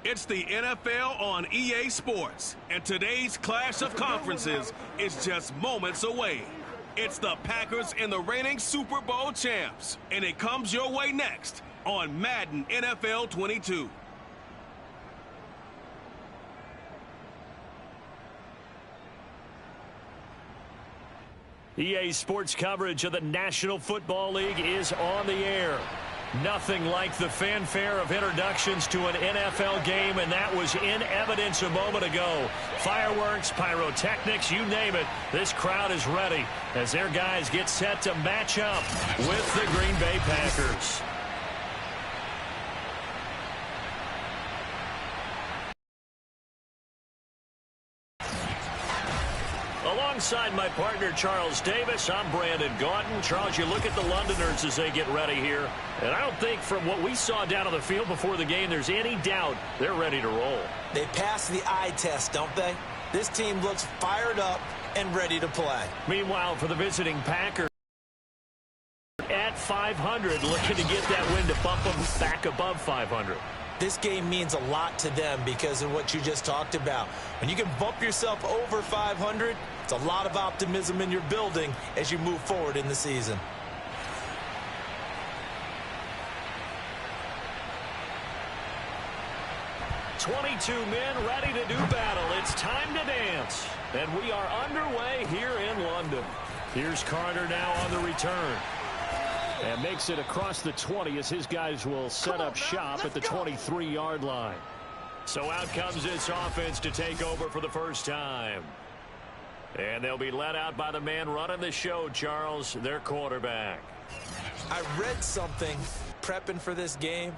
It's the NFL on EA Sports, and today's clash of conferences is just moments away. It's the Packers and the reigning Super Bowl champs, and it comes your way next on Madden NFL 22. EA Sports coverage of the National Football League is on the air. Nothing like the fanfare of introductions to an NFL game, and that was in evidence a moment ago. Fireworks, pyrotechnics, you name it. This crowd is ready as their guys get set to match up with the Green Bay Packers. Alongside my partner, Charles Davis, I'm Brandon Gaudin. Charles, you look at the Londoners as they get ready here, and I don't think from what we saw down on the field before the game there's any doubt they're ready to roll. They passed the eye test, don't they? This team looks fired up and ready to play. Meanwhile, for the visiting Packers, at 500, looking to get that win to bump them back above 500. This game means a lot to them because of what you just talked about. When you can bump yourself over 500, it's a lot of optimism in your building as you move forward in the season. "22 men ready to do battle. It's time to dance." And we are underway here in London. Here's Carter now on the return. And makes it across the 20 as his guys will set up shop at the 23-yard line. So out comes this offense to take over for the first time. And they'll be led out by the man running the show, Charles, their quarterback. I read something prepping for this game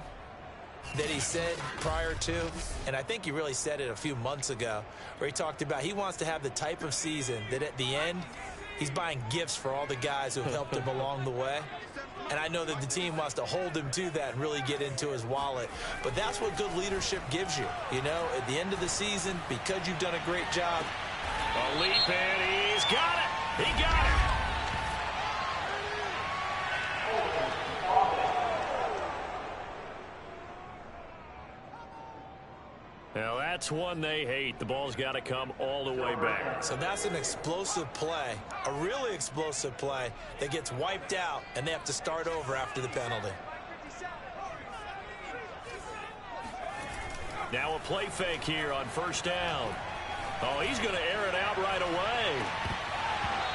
that he said prior to, and I think he really said it a few months ago, where he talked about he wants to have the type of season that at the end, he's buying gifts for all the guys who have helped him along the way. And I know that the team wants to hold him to that and really get into his wallet. But that's what good leadership gives you. You know, at the end of the season, because you've done a great job. A leap, and he's got it. He got it. Now that's one they hate. The ball's got to come all the way back. So that's an explosive play, a really explosive play that gets wiped out, and they have to start over after the penalty. Now a play fake here on first down. Oh, he's going to air it out right away.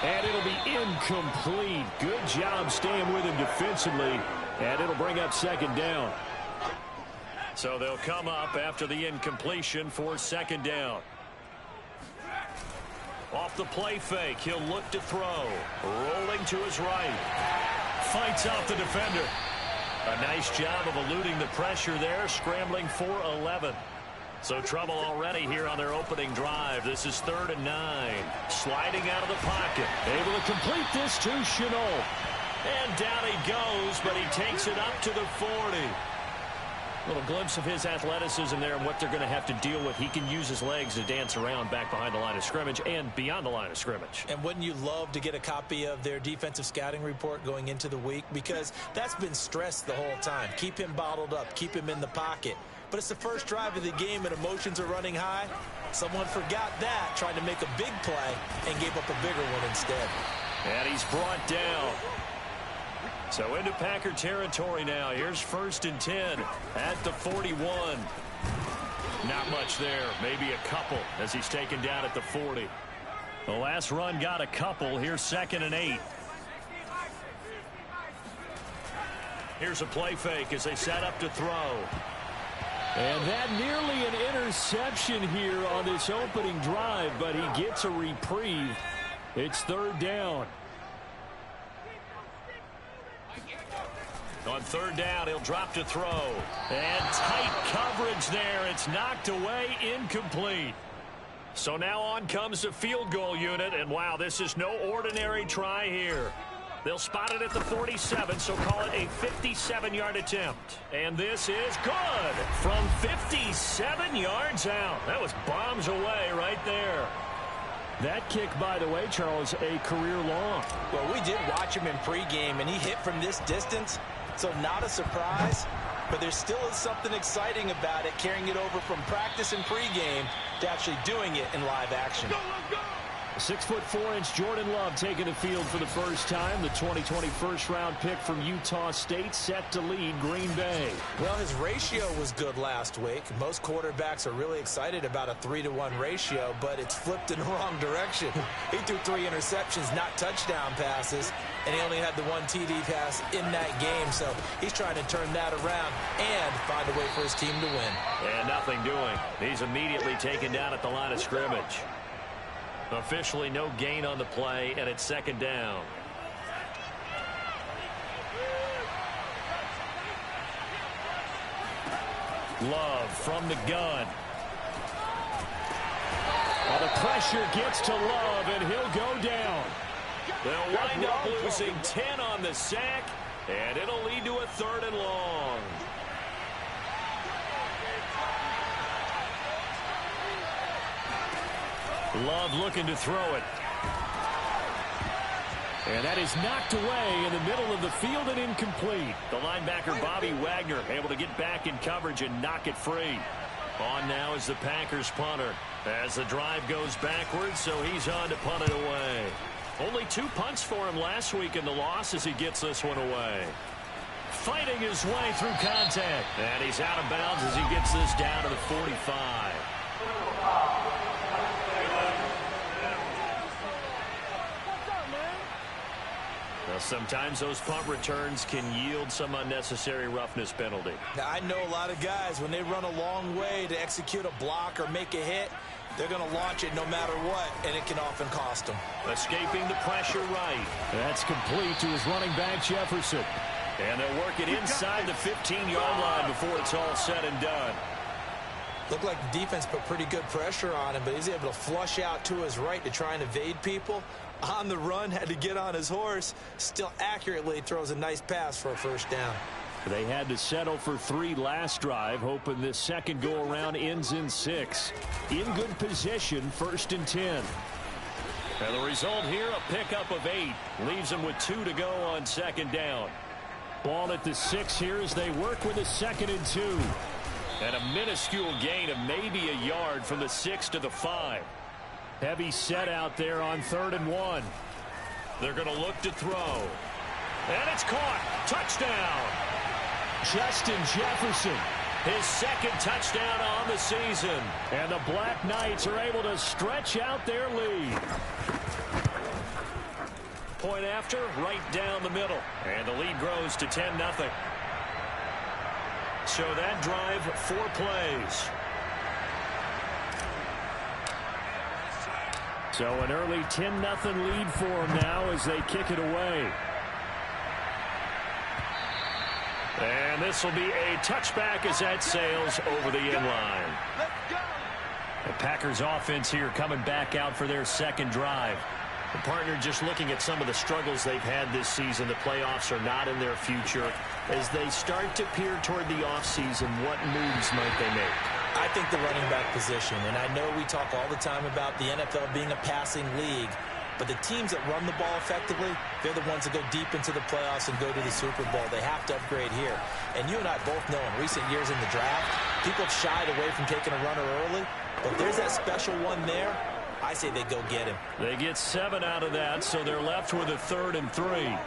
And it'll be incomplete. Good job staying with him defensively, and it'll bring up second down. So they'll come up after the incompletion for second down. Off the play fake, he'll look to throw. Rolling to his right. Fights off the defender. A nice job of eluding the pressure there, scrambling for 11. So trouble already here on their opening drive. This is 3rd and 9. Sliding out of the pocket. Able to complete this to Chenault. And down he goes, but he takes it up to the 40. Little glimpse of his athleticism there and what they're going to have to deal with. He can use his legs to dance around back behind the line of scrimmage and beyond the line of scrimmage. And wouldn't you love to get a copy of their defensive scouting report going into the week? Because that's been stressed the whole time. Keep him bottled up. Keep him in the pocket. But it's the first drive of the game and emotions are running high. Someone forgot that, tried to make a big play, and gave up a bigger one instead. And he's brought down. So into Packer territory now. Here's 1st and 10 at the 41. Not much there. Maybe a couple as he's taken down at the 40. The last run got a couple. Here's 2nd and 8. Here's a play fake as they set up to throw. And that nearly an interception here on this opening drive, but he gets a reprieve. It's 3rd down. On 3rd down, he'll drop to throw. And tight coverage there. It's knocked away, incomplete. So now on comes the field goal unit. And, wow, this is no ordinary try here. They'll spot it at the 47, so call it a 57-yard attempt. And this is good from 57 yards out. That was bombs away right there. That kick, by the way, Charles, a career long. Well, we did watch him in pregame, and he hit from this distance. So not a surprise, but there still is something exciting about it, carrying it over from practice and pregame to actually doing it in live action. 6'4" Jordan Love taking the field for the first time. The 2020 first-round pick from Utah State set to lead Green Bay. Well, his ratio was good last week. Most quarterbacks are really excited about a 3-to-1 ratio, but it's flipped in the wrong direction. He threw 3 interceptions, not touchdown passes, and he only had the 1 TD pass in that game. So he's trying to turn that around and find a way for his team to win. And nothing doing. He's immediately taken down at the line of scrimmage. Officially no gain on the play, and it's second down. Love from the gun. Well, the pressure gets to Love, and he'll go down. They'll wind up losing 10 on the sack, and it'll lead to a 3rd and long. Love looking to throw it. And that is knocked away in the middle of the field and incomplete. The linebacker Bobby Wagner able to get back in coverage and knock it free. On now is the Packers punter as the drive goes backwards, so he's on to punt it away. Only 2 punts for him last week in the loss as he gets this one away. Fighting his way through contact. And he's out of bounds as he gets this down to the 45. Now, sometimes those punt returns can yield some unnecessary roughness penalty. Now, I know a lot of guys, when they run a long way to execute a block or make a hit, they're going to launch it no matter what, and it can often cost them. Escaping the pressure right. That's complete to his running back, Jefferson. And they'll work it inside the 15-yard line before it's all said and done. Looked like the defense put pretty good pressure on him, but he's able to flush out to his right to try and evade people. On the run, had to get on his horse. Still accurately throws a nice pass for a first down. They had to settle for 3 last drive, hoping this second go-around ends in 6. In good position, 1st and 10. And the result here, a pickup of 8. Leaves them with 2 to go on second down. Ball at the 6 here as they work with a 2nd and 2. And a minuscule gain of maybe a yard from the 6 to the 5. Heavy set out there on 3rd and 1. They're going to look to throw. And it's caught. Touchdown. Justin Jefferson, his 2nd touchdown on the season. And the Black Knights are able to stretch out their lead. Point after, right down the middle. And the lead grows to 10-0. So that drive, 4 plays. So an early 10-0 lead for them now as they kick it away. And this will be a touchback as that sails over the end line. The Packers offense here coming back out for their 2nd drive. The partner just looking at some of the struggles they've had this season. The playoffs are not in their future. As they start to peer toward the offseason, what moves might they make? I think the running back position, and I know we talk all the time about the NFL being a passing league, but the teams that run the ball effectively, they're the ones that go deep into the playoffs and go to the Super Bowl. They have to upgrade here. And you and I both know in recent years in the draft, people have shied away from taking a runner early, but there's that special one there. I say they go get him. They get 7 out of that, so they're left with a 3rd and 3.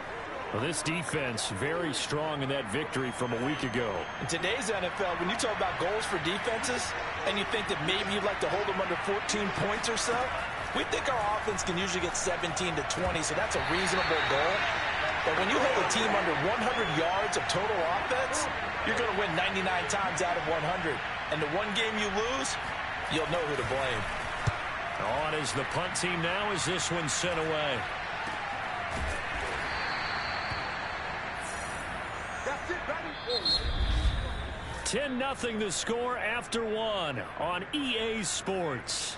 Well, this defense very strong in that victory from a week ago. In today's NFL, when you talk about goals for defenses, and you think that maybe you'd like to hold them under 14 points or so, we think our offense can usually get 17 to 20, so that's a reasonable goal. But when you hold a team under 100 yards of total offense, you're going to win 99 times out of 100. And the one game you lose, you'll know who to blame. On is the punt team now as this one's sent away. 10-0 the score after 1 on EA Sports.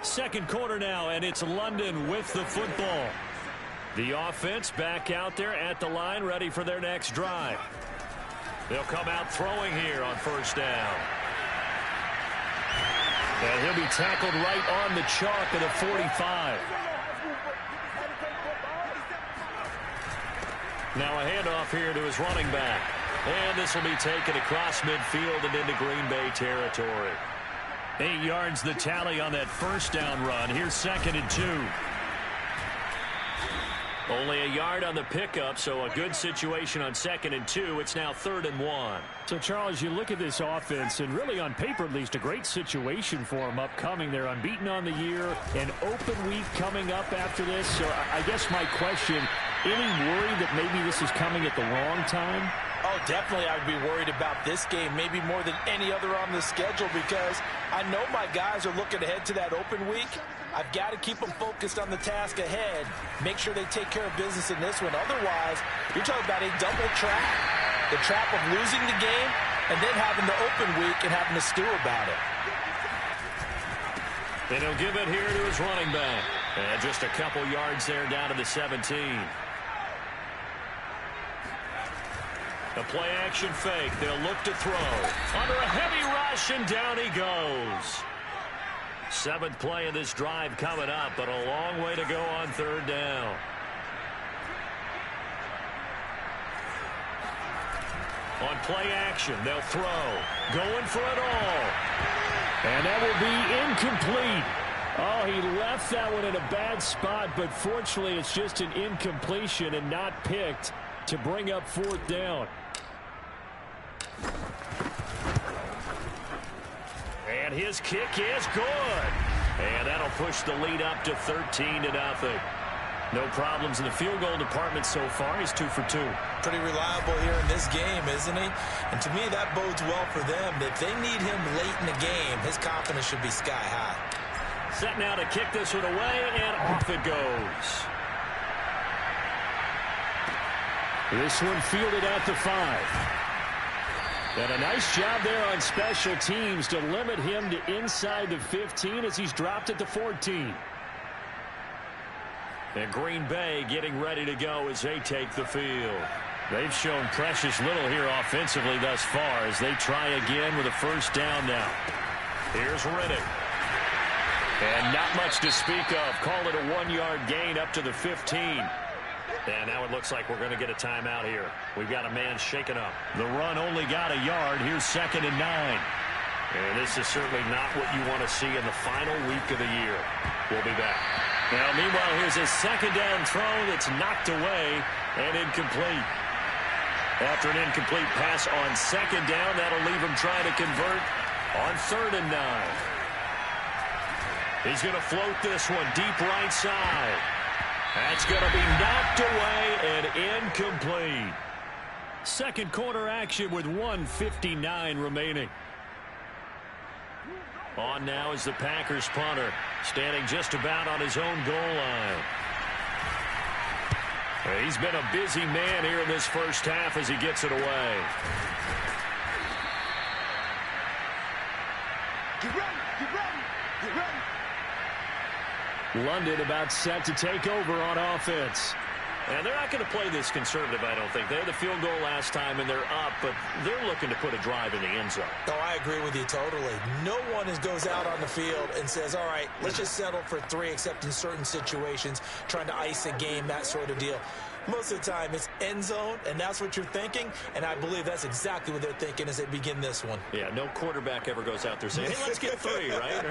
Second quarter now, and it's London with the football. The offense back out there at the line, ready for their next drive. They'll come out throwing here on first down. And he'll be tackled right on the chalk of the 45. Now a handoff here to his running back. And this will be taken across midfield and into Green Bay territory. 8 yards the tally on that first down run. Here's 2nd and 2. Only a yard on the pickup, so a good situation on 2nd and 2. It's now 3rd and 1. So, Charles, you look at this offense, and really on paper, at least, a great situation for them upcoming. They're unbeaten on the year, an open week coming up after this. So I guess my question, any worry that maybe this is coming at the wrong time? Oh, definitely I would be worried about this game, maybe more than any other on the schedule, because I know my guys are looking ahead to that open week. I've got to keep them focused on the task ahead, make sure they take care of business in this one. Otherwise, you're talking about a double trap, the trap of losing the game and then having the open week and having to stew about it. And he'll give it here to his running back. And just a couple yards there down to the 17. A play-action fake. They'll look to throw. Under a heavy rush, and down he goes. 7th play of this drive coming up, but a long way to go on 3rd down. On play action, they'll throw. Going for it all. And that will be incomplete. Oh, he left that one in a bad spot, but fortunately it's just an incompletion and not picked to bring up 4th down. And his kick is good. And that'll push the lead up to 13-0. No problems in the field goal department so far. He's 2 for 2. Pretty reliable here in this game, isn't he? And to me, that bodes well for them. If they need him late in the game, his confidence should be sky high. Set now to kick this one away, and off it goes. This one fielded at the 5. And a nice job there on special teams to limit him to inside the 15 as he's dropped at the 14. And Green Bay getting ready to go as they take the field. They've shown precious little here offensively thus far as they try again with a first down now. Here's Riddick. And not much to speak of. Call it a 1-yard gain up to the 15. And now it looks like we're going to get a timeout here. We've got a man shaken up. The run only got a yard. Here's 2nd and 9. And this is certainly not what you want to see in the final week of the year. We'll be back. Now, meanwhile, here's a 2nd down throw that's knocked away and incomplete. After an incomplete pass on 2nd down, that'll leave him trying to convert on 3rd and 9. He's going to float this one deep right side. That's going to be knocked away and incomplete. Second quarter action with 1:59 remaining. On now is the Packers punter, standing just about on his own goal line. He's been a busy man here in this first half as he gets it away. Get ready, get ready, get ready. London about set to take over on offense. And they're not going to play this conservative, I don't think. They had the field goal last time, and they're up, but they're looking to put a drive in the end zone. Oh, I agree with you totally. No one goes out on the field and says, all right, let's just settle for 3, except in certain situations, trying to ice a game, that sort of deal. Most of the time, it's end zone, and that's what you're thinking, and I believe that's exactly what they're thinking as they begin this one. Yeah, no quarterback ever goes out there saying, hey, let's get 3, right?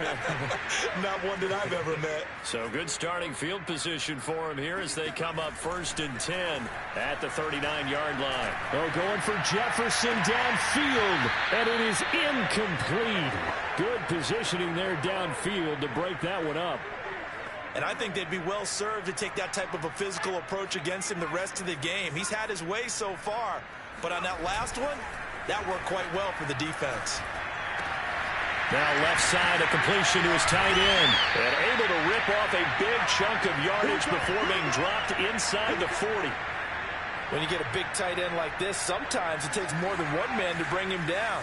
Not one that I've ever met. So good starting field position for him here as they come up 1st and 10 at the 39-yard line. Oh, going for Jefferson downfield, and it is incomplete. Good positioning there downfield to break that one up. And I think they'd be well served to take that type of a physical approach against him the rest of the game. He's had his way so far, but on that last one, that worked quite well for the defense. Now left side, a completion to his tight end. And able to rip off a big chunk of yardage before being dropped inside the 40. When you get a big tight end like this, sometimes it takes more than one man to bring him down.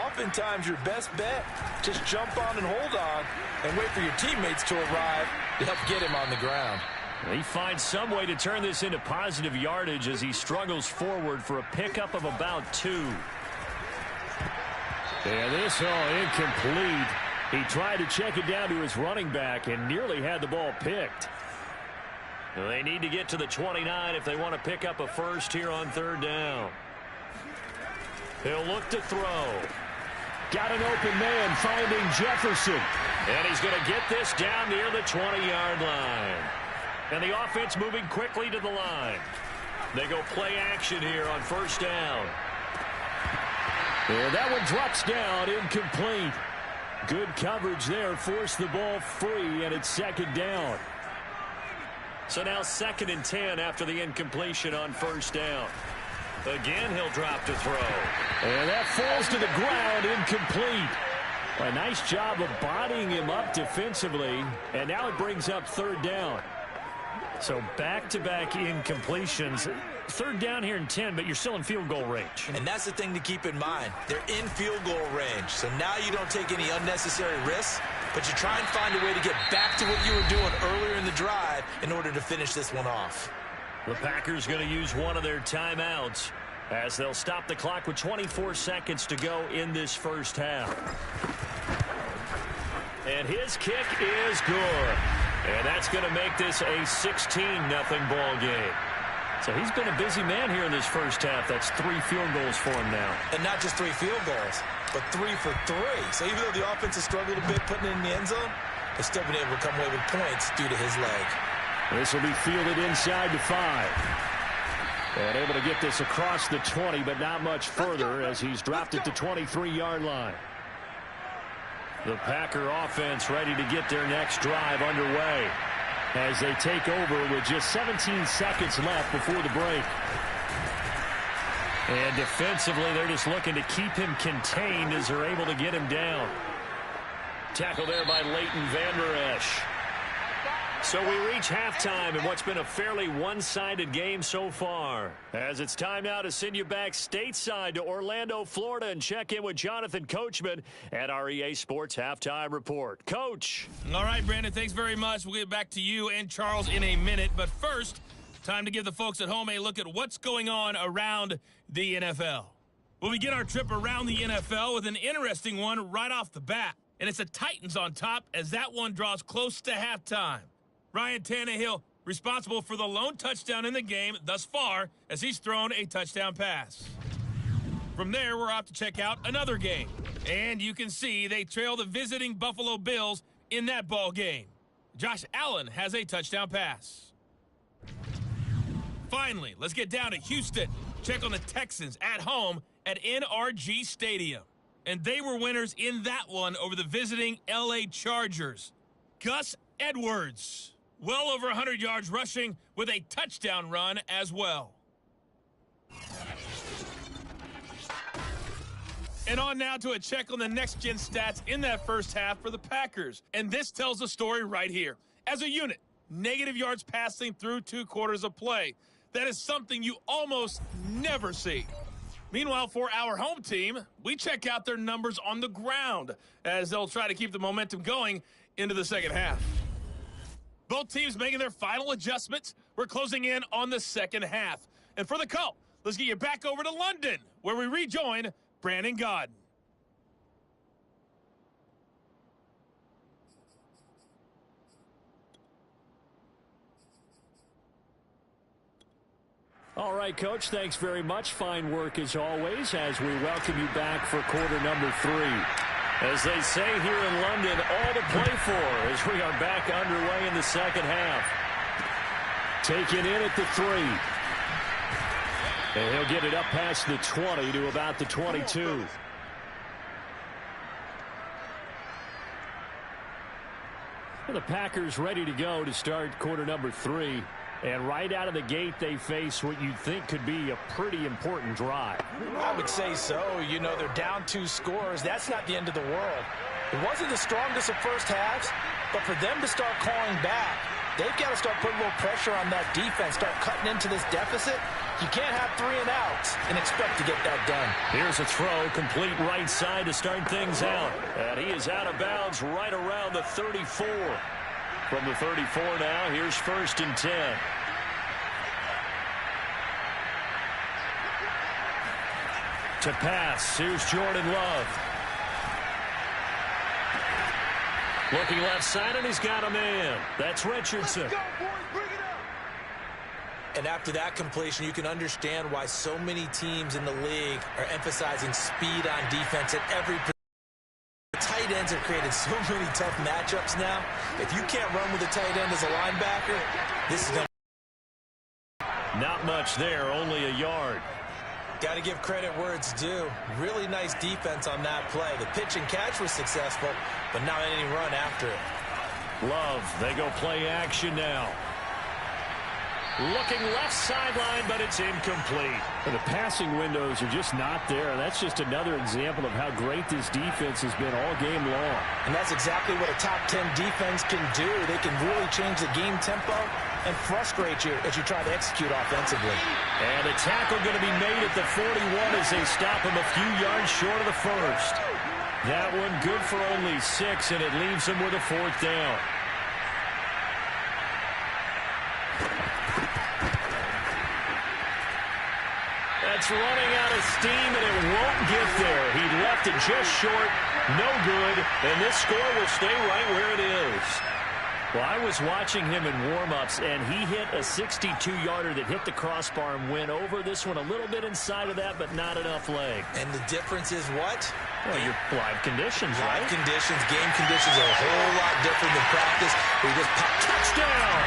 Oftentimes, your best bet, just jump on and hold on and wait for your teammates to arrive to help get him on the ground. He finds some way to turn this into positive yardage as he struggles forward for a pickup of about 2. And this incomplete. He tried to check it down to his running back and nearly had the ball picked. They need to get to the 29 if they want to pick up a first here on 3rd down. He'll look to throw. Got an open man finding Jefferson. And he's going to get this down near the 20-yard line. And the offense moving quickly to the line. They go play action here on 1st down. And that one drops down, incomplete. Good coverage there, forced the ball free, and it's 2nd down. So now 2nd and 10 after the incompletion on 1st down. Again, he'll drop to throw. And that falls to the ground, incomplete. A nice job of bodying him up defensively, and now it brings up 3rd down. So back-to-back incompletions. 3rd down here in 10, but you're still in field goal range. And that's the thing to keep in mind. They're in field goal range. So now you don't take any unnecessary risks, but you try and find a way to get back to what you were doing earlier in the drive in order to finish this one off. The Packers going to use one of their timeouts as they'll stop the clock with 24 seconds to go in this 1st half. And his kick is good. And that's going to make this a 16-0 ball game. So he's been a busy man here in this 1st half. That's 3 field goals for him now. And not just 3 field goals, but 3 for 3. So even though the offense has struggled a bit putting it in the end zone, they've still been able to come away with points due to his leg. This will be fielded inside the 5. And able to get this across the 20, but not much further as he's dropped it to 23-yard line. The Packer offense ready to get their next drive underway as they take over with just 17 seconds left before the break. And defensively, they're just looking to keep him contained as they're able to get him down. Tackle there by Leighton Vander Esch. So we reach halftime in what's been a fairly one-sided game so far. As it's time now to send you back stateside to Orlando, Florida, and check in with Jonathan Coachman at our EA Sports Halftime Report. Coach. All right, Brandon, thanks very much. We'll get back to you and Charles in a minute. But first, time to give the folks at home a look at what's going on around the NFL. We'll begin our trip around the NFL with an interesting one right off the bat. And it's the Titans on top as that one draws close to halftime. Ryan Tannehill responsible for the lone touchdown in the game thus far as he's thrown a touchdown pass. From there, we're off to check out another game. And you can see they trail the visiting Buffalo Bills in that ball game. Josh Allen has a touchdown pass. Finally, let's get down to Houston. Check on the Texans at home at NRG Stadium. And they were winners in that one over the visiting LA Chargers. Gus Edwards, well over 100 yards rushing with a touchdown run as well. And on now to a check on the next-gen stats in that 1st half for the Packers. And this tells the story right here. As a unit, negative yards passing through 2 quarters of play. That is something you almost never see. Meanwhile, for our home team, we check out their numbers on the ground as they'll try to keep the momentum going into the 2nd half. Both teams making their final adjustments. We're closing in on the 2nd half. And for the call, let's get you back over to London, where we rejoin Brandon Godden. All right, Coach, thanks very much. Fine work as always as we welcome you back for quarter number 3. As they say here in London, all to play for as we are back underway in the 2nd half. Taken in at the 3. And he'll get it up past the 20 to about the 22. The Packers ready to go to start quarter number 3. And right out of the gate, they face what you'd think could be a pretty important drive. I would say so. You know, they're down 2 scores. That's not the end of the world. It wasn't the strongest of first halves, but for them to start calling back, they've got to start putting a little pressure on that defense, start cutting into this deficit. You can't have 3 and outs and expect to get that done. Here's a throw, complete right side to start things out. And he is out of bounds right around the 34. From the 34 now, here's 1st and 10. To pass, here's Jordan Love. Looking left side, and he's got a man. That's Richardson. Let's go, boys. Bring it up. And after that completion, you can understand why so many teams in the league are emphasizing speed on defense at every position. Tight ends have created so many tough matchups now. If you can't run with a tight end as a linebacker, this is going to... Not much there, only a yard. Got to give credit where it's due. Really nice defense on that play. The pitch and catch was successful, but not any run after it. Love, they go play action now. Looking left sideline, but it's incomplete. The passing windows are just not there. That's just another example of how great this defense has been all game long. And that's exactly what a top 10 defense can do. They can really change the game tempo and frustrate you as you try to execute offensively. And a tackle going to be made at the 41 as they stop him a few yards short of the first. That one good for only 6, and it leaves him with a 4th down. That's running out of steam, and it won't get there. He left it just short, no good, and this score will stay right where it is. Well, I was watching him in warm-ups, and he hit a 62-yarder that hit the crossbar and went over. This one a little bit inside of that, but not enough leg. And the difference is what? Well, your live conditions, right? Live conditions, game conditions are a whole lot different than practice. We just pop Touchdown!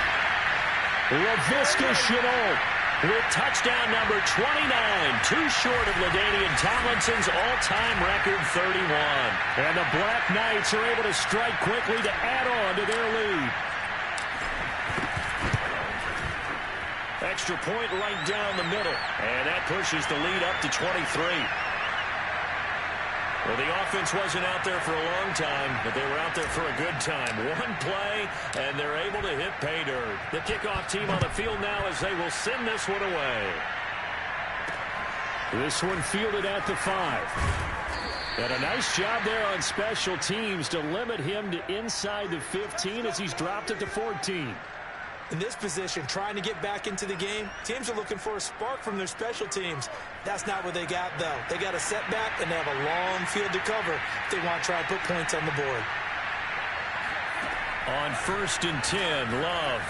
Laviska Shenault with touchdown number 29, too short of LaDainian Tomlinson's all-time record 31. And the Black Knights are able to strike quickly to add on to their lead. Extra point right down the middle, and that pushes the lead up to 23. Well, the offense wasn't out there for a long time, but they were out there for a good time. One play, and they're able to hit pay dirt. The kickoff team on the field now as they will send this one away. This one fielded at the 5. And a nice job there on special teams to limit him to inside the 15 as he's dropped at the 14. In this position, trying to get back into the game, teams are looking for a spark from their special teams. That's not what they got, though. They got a setback, and they have a long field to cover if they want to try and put points on the board. On 1st and 10, Love.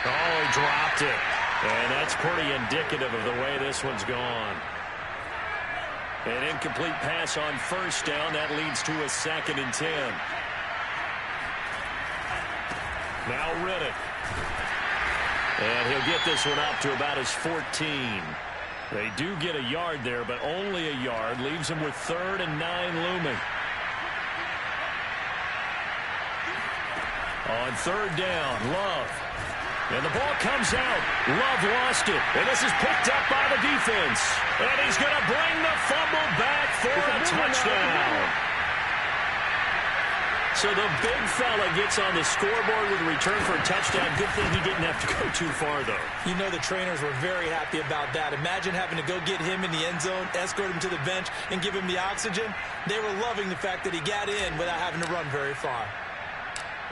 Oh, he dropped it. And that's pretty indicative of the way this one's gone. An incomplete pass on 1st down. That leads to a 2nd and 10. Now Riddick. And he'll get this one up to about his 14. They do get a yard there, but only a yard. Leaves him with 3rd and 9 looming. On 3rd down, Love. And the ball comes out. Love lost it. And this is picked up by the defense. And he's going to bring the fumble back for a touchdown. So the big fella gets on the scoreboard with a return for a touchdown. Good thing he didn't have to go too far, though. You know the trainers were very happy about that. Imagine having to go get him in the end zone, escort him to the bench, and give him the oxygen. They were loving the fact that he got in without having to run very far.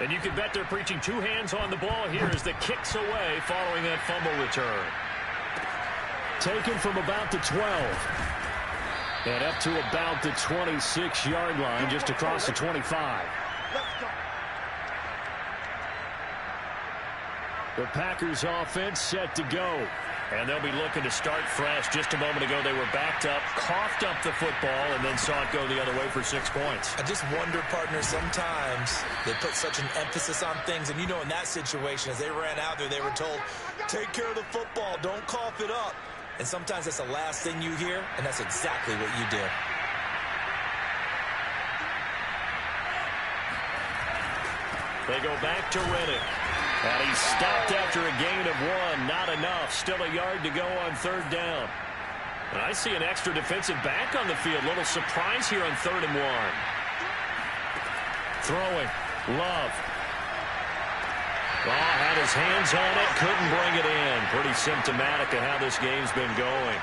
And you can bet they're preaching 2 hands on the ball here as the kick's away following that fumble return. Taken from about the 12. And up to about the 26-yard line, just across the 25. The Packers offense set to go. And they'll be looking to start fresh. Just a moment ago, they were backed up, coughed up the football, and then saw it go the other way for 6 points. I just wonder, partner, sometimes they put such an emphasis on things. And, you know, in that situation, as they ran out there, they were told, take care of the football, don't cough it up. And sometimes that's the last thing you hear, and that's exactly what you did. They go back to Riddick. And he stopped after a gain of 1. Not enough. Still a yard to go on 3rd down. And I see an extra defensive back on the field. Little surprise here on 3rd and 1. Throwing. Love. Oh, had his hands on it. Couldn't bring it in. Pretty symptomatic of how this game's been going.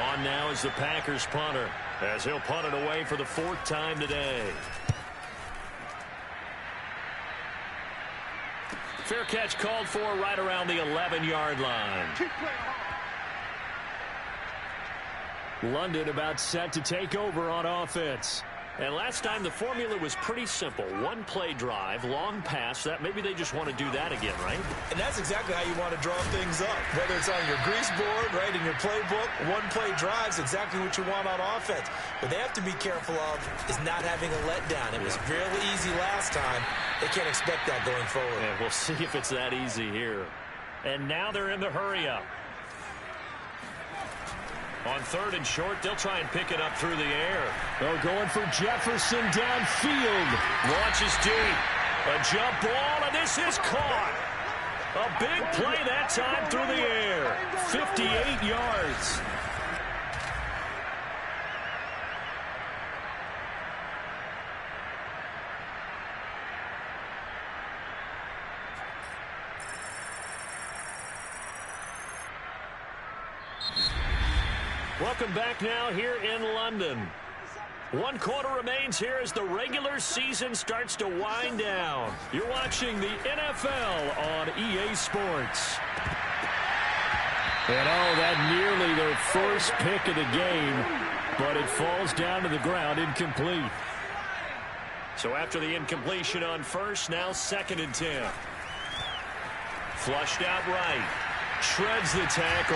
On now is the Packers punter, as he'll punt it away for the 4th time today. Fair catch called for right around the 11-yard line. London about set to take over on offense. And last time the formula was pretty simple. One play drive, long pass. That maybe they just want to do that again, right? And that's exactly how you want to draw things up. Whether it's on your grease board, right, in your playbook, one play drive's exactly what you want on offense. What they have to be careful of is not having a letdown. It was really easy last time. They can't expect that going forward. And we'll see if it's that easy here. And now they're in the hurry-up. On 3rd and short, they'll try and pick it up through the air. They're going for Jefferson downfield. Launches deep. A jump ball, and this is caught. A big play that time through the air. 58 yards. Welcome back now here in London. 1 quarter remains here as the regular season starts to wind down. You're watching the NFL on EA Sports. And that nearly their first pick of the game, but it falls down to the ground incomplete. So after the incompletion on 1st, now 2nd and 10. Flushed out right. Shreds the tackle.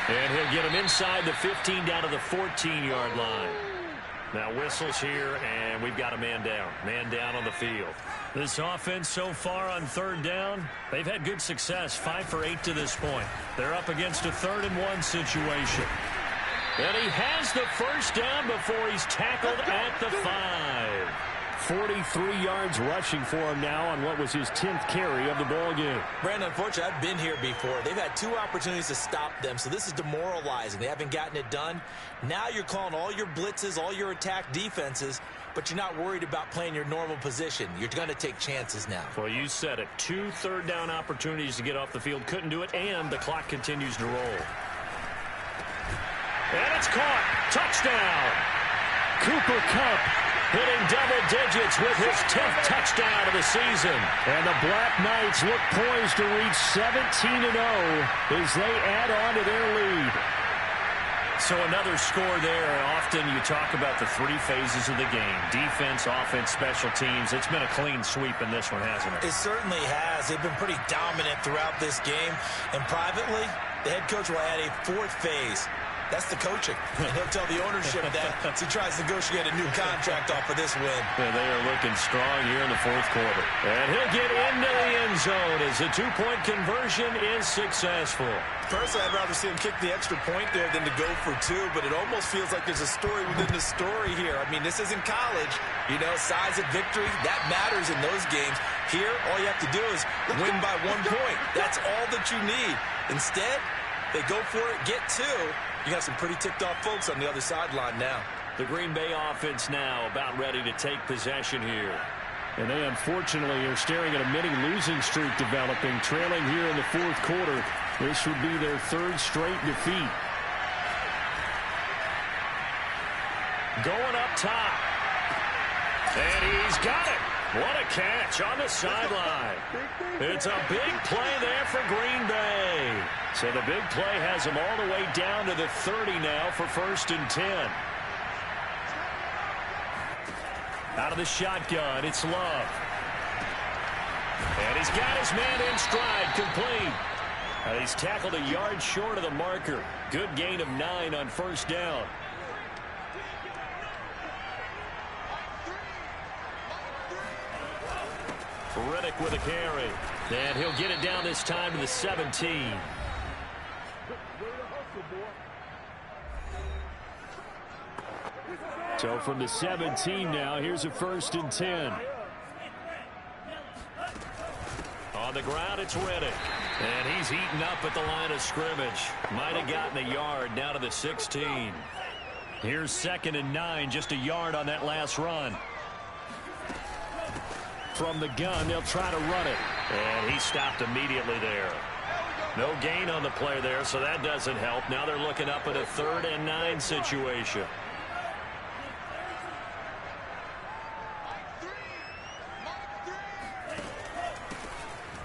And he'll get him inside the 15 down to the 14-yard line. Now whistles here, and we've got a man down. Man down on the field. This offense so far on 3rd down, they've had good success, 5 for 8 to this point. They're up against a 3rd and 1 situation. And he has the first down before he's tackled at the 5. 43 yards rushing for him now on what was his 10th carry of the ball game. Brandon, unfortunately, I've been here before. They've had 2 opportunities to stop them, so this is demoralizing. They haven't gotten it done. Now you're calling all your blitzes, all your attack defenses, but you're not worried about playing your normal position. You're going to take chances now. Well, you said it. 2 3rd down opportunities to get off the field. Couldn't do it, and the clock continues to roll. And it's caught. Touchdown. Cooper Kupp hitting double digits with his 10th touchdown of the season. And the Black Knights look poised to reach 17-0 as they add on to their lead. So another score there. Often you talk about the 3 phases of the game. Defense, offense, special teams. It's been a clean sweep in this one, hasn't it? It certainly has. They've been pretty dominant throughout this game. And privately, the head coach will add a 4th phase. That's the coaching. And he'll tell the ownership that as he tries to negotiate a new contract off for this win. Yeah, they are looking strong here in the 4th quarter. And he'll get into the end zone as the 2-point conversion is successful. Personally, I'd rather see him kick the extra point there than to go for 2, but it almost feels like there's a story within the story here. I mean, this isn't college. You know, size of victory, that matters in those games. Here, all you have to do is win by 1 point. That's all that you need. Instead, they go for it, get 2. You got some pretty ticked-off folks on the other sideline now. The Green Bay offense now about ready to take possession here. And they unfortunately are staring at a mini losing streak developing, trailing here in the 4th quarter. This would be their 3rd straight defeat. Going up top. And he's got it. What a catch on the sideline. It's a big play there for Green Bay. So the big play has them all the way down to the 30 now for 1st and 10. Out of the shotgun, it's Love. And he's got his man in stride, complete. And he's tackled a yard short of the marker. Good gain of 9 on 1st down. Riddick with a carry. And he'll get it down this time to the 17. So from the 17 now, here's a 1st and 10. On the ground, it's Riddick. And he's heating up at the line of scrimmage. Might have gotten a yard down to the 16. Here's 2nd and 9, just a yard on that last run. From the gun, they'll try to run it. And he stopped immediately there. No gain on the play there, so that doesn't help. Now they're looking up at a 3rd and 9 situation.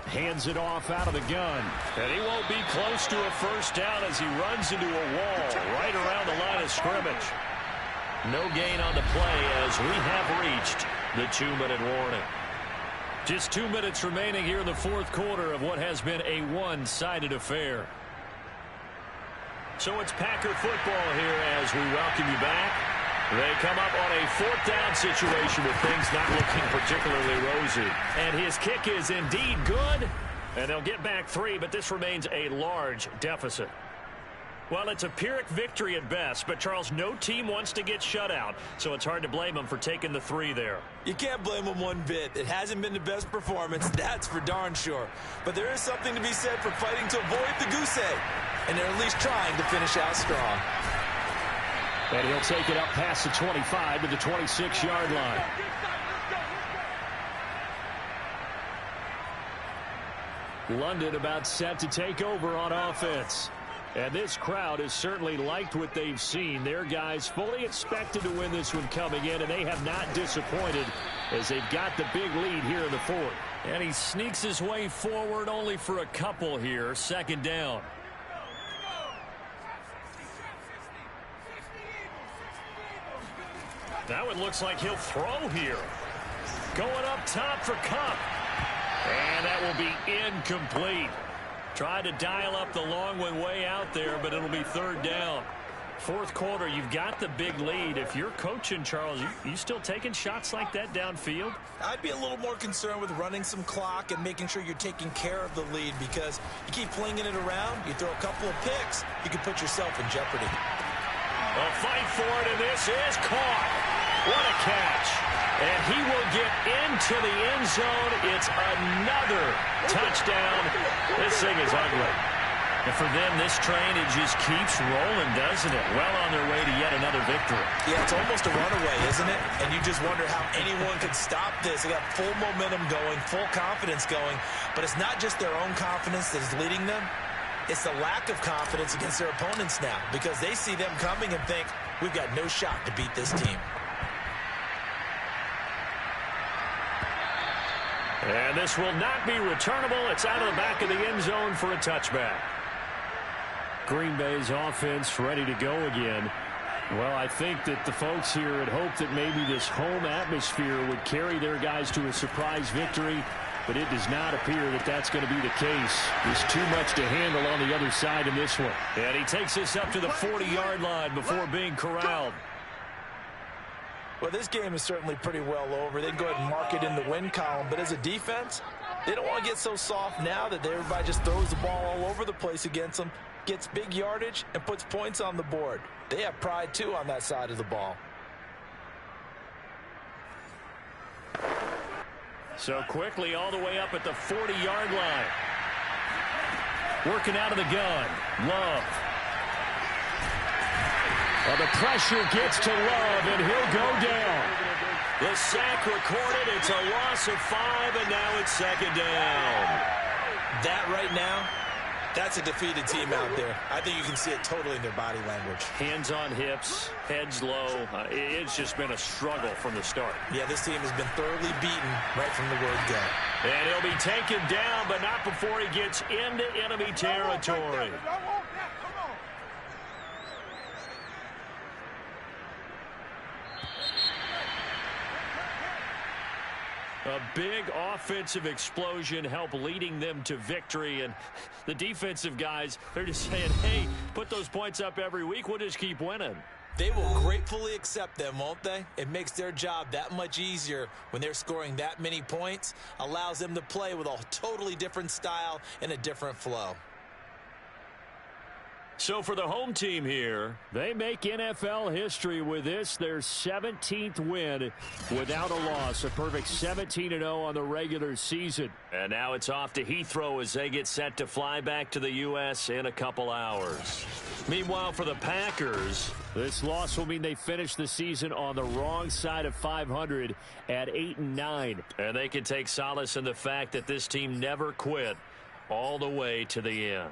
Hands it off out of the gun. And he won't be close to a 1st down as he runs into a wall right around the line of scrimmage. No gain on the play as we have reached the 2-minute warning. Just 2 minutes remaining here in the fourth quarter of what has been a one-sided affair. So it's Packer football here as we welcome you back. They come up on a fourth down situation with things not looking particularly rosy. And his kick is indeed good. And they'll get back 3, but this remains a large deficit. Well, it's a Pyrrhic victory at best, but, Charles, no team wants to get shut out, so it's hard to blame them for taking the 3 there. You can't blame them one bit. It hasn't been the best performance, that's for darn sure. But there is something to be said for fighting to avoid the goose egg, and they're at least trying to finish out strong. And he'll take it up past the 25 to the 26-yard line. London about set to take over on offense. And this crowd has certainly liked what they've seen. Their guys fully expected to win this one coming in, and they have not disappointed as they've got the big lead here in the fourth. And he sneaks his way forward only for a couple here. Second down. Now it looks like he'll throw here. Going up top for Cup. And that will be incomplete. Tried to dial up the long one way out there, but it'll be third down. Fourth quarter, you've got the big lead. If you're coaching, Charles, you still taking shots like that downfield? I'd be a little more concerned with running some clock and making sure you're taking care of the lead, because you keep flinging it around, you throw a couple of picks, you can put yourself in jeopardy. A fight for it, and this is caught. What a catch. And he will get into the end zone. It's another touchdown. This thing is ugly. And for them, this train, it just keeps rolling, doesn't it? Well on their way to yet another victory. Yeah, it's almost a runaway, isn't it? And you just wonder how anyone could stop this. They got full momentum going, full confidence going. But it's not just their own confidence that is leading them. It's the lack of confidence against their opponents now, because they see them coming and think, we've got no shot to beat this team. And this will not be returnable. It's out of the back of the end zone for a touchback. Green Bay's offense ready to go again. Well, I think that the folks here had hoped that maybe this home atmosphere would carry their guys to a surprise victory, but it does not appear that that's going to be the case. There's too much to handle on the other side in this one. And he takes this up to the 40-yard line before being corralled. Well, this game is certainly pretty well over. They can go ahead and mark it in the win column. But as a defense, they don't want to get so soft now that everybody just throws the ball all over the place against them, gets big yardage, and puts points on the board. They have pride, too, on that side of the ball. So quickly all the way up at the 40-yard line. Working out of the gun. Love. Well, the pressure gets to Love, and he'll go down. The sack recorded. It's a loss of 5, and now it's second down. That right now, that's a defeated team out there. I think you can see it totally in their body language. Hands on hips, heads low. It's just been a struggle from the start. Yeah, this team has been thoroughly beaten right from the word go. And he'll be taken down, but not before he gets into enemy territory. A big offensive explosion helped leading them to victory. And the defensive guys, they're just saying, hey, put those points up every week. We'll just keep winning. They will gratefully accept them, won't they? It makes their job that much easier when they're scoring that many points. Allows them to play with a totally different style and a different flow. So for the home team here, they make NFL history with this, their 17th win without a loss. A perfect 17-0 on the regular season. And now it's off to Heathrow as they get set to fly back to the U.S. in a couple hours. Meanwhile, for the Packers, this loss will mean they finish the season on the wrong side of 500 at 8-9. And they can take solace in the fact that this team never quit all the way to the end.